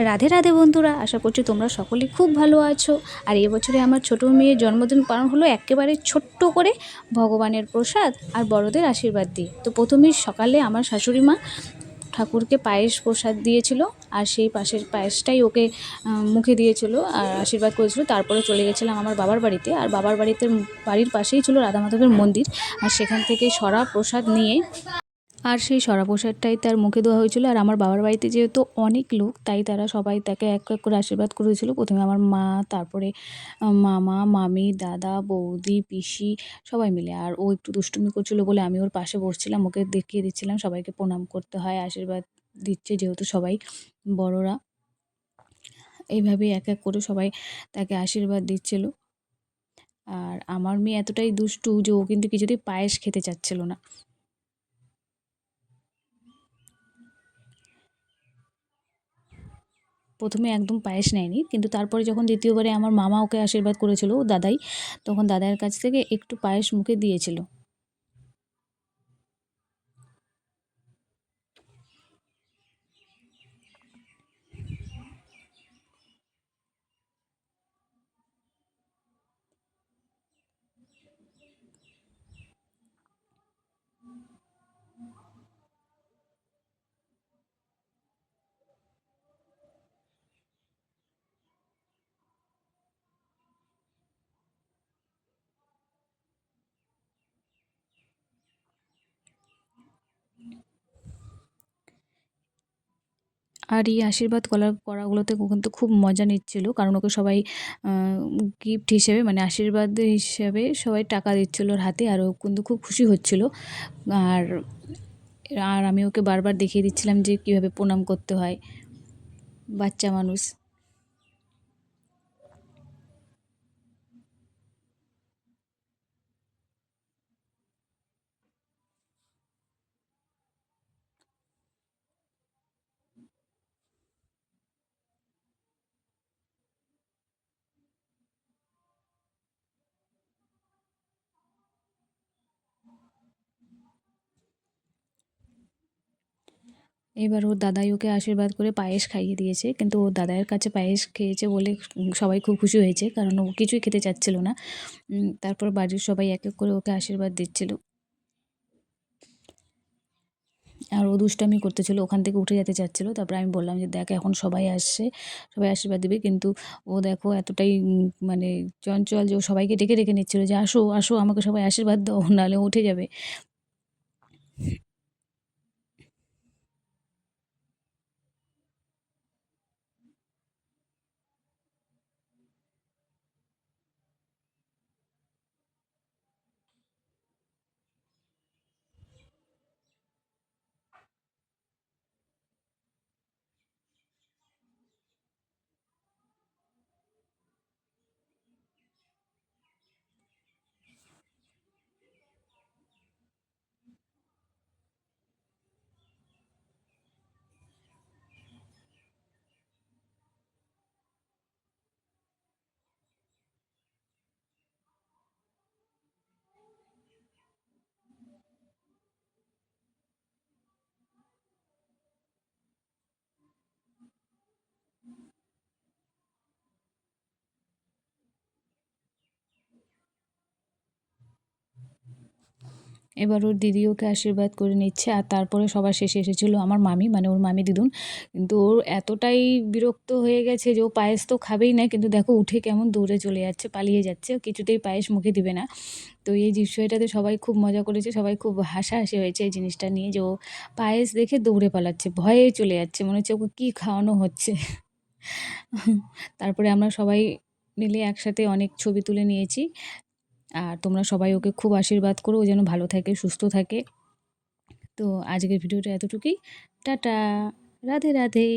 রাধে রাধে বন্ধুরা, আশা করছি তোমরা সকলে খুব ভালো আছো। আর এবছরে আমার ছোটো মেয়ের জন্মদিন পালন হলো একেবারে ছোট্ট করে, ভগবানের প্রসাদ আর বড়দের আশীর্বাদ দিয়ে। তো প্রথমেই সকালে আমার শাশুড়ি মা ঠাকুরকে পায়েস প্রসাদ দিয়েছিল, আর সেই পায়েসটাই ওকে মুখে দিয়েছিল আর আশীর্বাদ করেছিল। তারপরে চলে গেছিলাম আমার বাবার বাড়িতে, আর বাড়ির পাশেই ছিল রাধা মাধবের মন্দির, আর সেখান থেকে সরা প্রসাদ নিয়ে আর সেই সরা প্রসাদটাই তার মুখে দেওয়া হয়েছিল। আর আমার বাবার বাড়িতে যেহেতু অনেক লোক, তাই তারা সবাই তাকে এক এক করে আশীর্বাদ করেছিল। প্রথমে আমার মা, তারপরে মামা, মামি, দাদা, বৌদি, পিসি সবাই মিলে। আর ও একটু দুষ্টুমি করছিল বলে আমি ওর পাশে বসছিলাম, ওকে দেখিয়ে দিচ্ছিলাম সবাইকে প্রণাম করতে হয়, আশীর্বাদ দিচ্ছে যেহেতু সবাই বড়রা। এইভাবেই এক এক করে সবাই তাকে আশীর্বাদ দিচ্ছিল। আর আমার মেয়ে এতটাই দুষ্টু যে ও কিন্তু কিছুতেই পায়েস খেতে চাচ্ছিল না। প্রথমে একদম পায়েস নেয়নি, কিন্তু তারপরে যখন দ্বিতীয়বারে আমার মামা ওকে আশীর্বাদ করেছিল, ও দাদাই, তখন দাদার কাছ থেকে একটু পায়েস মুখে দিয়েছিল। আর এই আশীর্বাদ করাগুলোতে ও কিন্তু খুব মজা নিচ্ছিল, কারণ ওকে সবাই গিফট হিসেবে, মানে আশীর্বাদ হিসেবে সবাই টাকা দিচ্ছিল ওর হাতে, আর ও কিন্তু খুব খুশি হচ্ছিল। আর আর আমি ওকে বারবার দেখিয়ে দিচ্ছিলাম যে কীভাবে প্রণাম করতে হয়, বাচ্চা মানুষ। এবার ওর দাদাই ওকে আশীর্বাদ করে পায়েস খাইয়ে দিয়েছে, কিন্তু ওর দাদাইয়ের কাছে পায়েস খেয়েছে বলে সবাই খুব খুশি হয়েছে, কারণ ও কিছুই খেতে চাচ্ছিল না। তারপর বাড়ির সবাই এক এক করে ওকে আশীর্বাদ দিচ্ছিল। আর ও দুষ্টামি করতেছিল, ওখান থেকে উঠে যেতে চাচ্ছিল। তারপরে আমি বললাম যে দেখ, এখন সবাই আসছে, সবাই আশীর্বাদ দিবে, কিন্তু ও দেখো এতটাই মানে চঞ্চল যে ও সবাইকে ডেকে ডেকে নিচ্ছিল যে আসো আসো, আমাকে সবাই আশীর্বাদ দাও, নাহলে ও উঠে যাবে। এবার ওর দিদি ওকে আশীর্বাদ করে নিচ্ছে, আর তারপরে সবার শেষে এসেছিলো আমার মামি, মানে ওর মামি দিদুন। কিন্তু ওর এতটাই বিরক্ত হয়ে গেছে যে ও পায়েস তো খাবেই না, কিন্তু দেখো উঠে কেমন দৌড়ে চলে যাচ্ছে, পালিয়ে যাচ্ছে, কিছুতেই পায়েস মুখে দিবে না। তো এই বিষয়টাতে সবাই খুব মজা করেছে, সবাই খুব হাসাহাসি হয়েছে এই জিনিসটা নিয়ে, যে ও পায়েস দেখে দৌড়ে পালাচ্ছে, ভয়ে চলে যাচ্ছে, মনে হচ্ছে ওকে কী খাওয়ানো হচ্ছে। তারপরে আমরা সবাই মিলে একসাথে অনেক ছবি তুলে নিয়েছি। আর তোমরা সবাই ওকে খুব আশীর্বাদ করো, ও যেন ভালো থাকে, সুস্থ থাকে। তো আজকের ভিডিওটা এতটুকুই। টাটা, রাধে রাধে।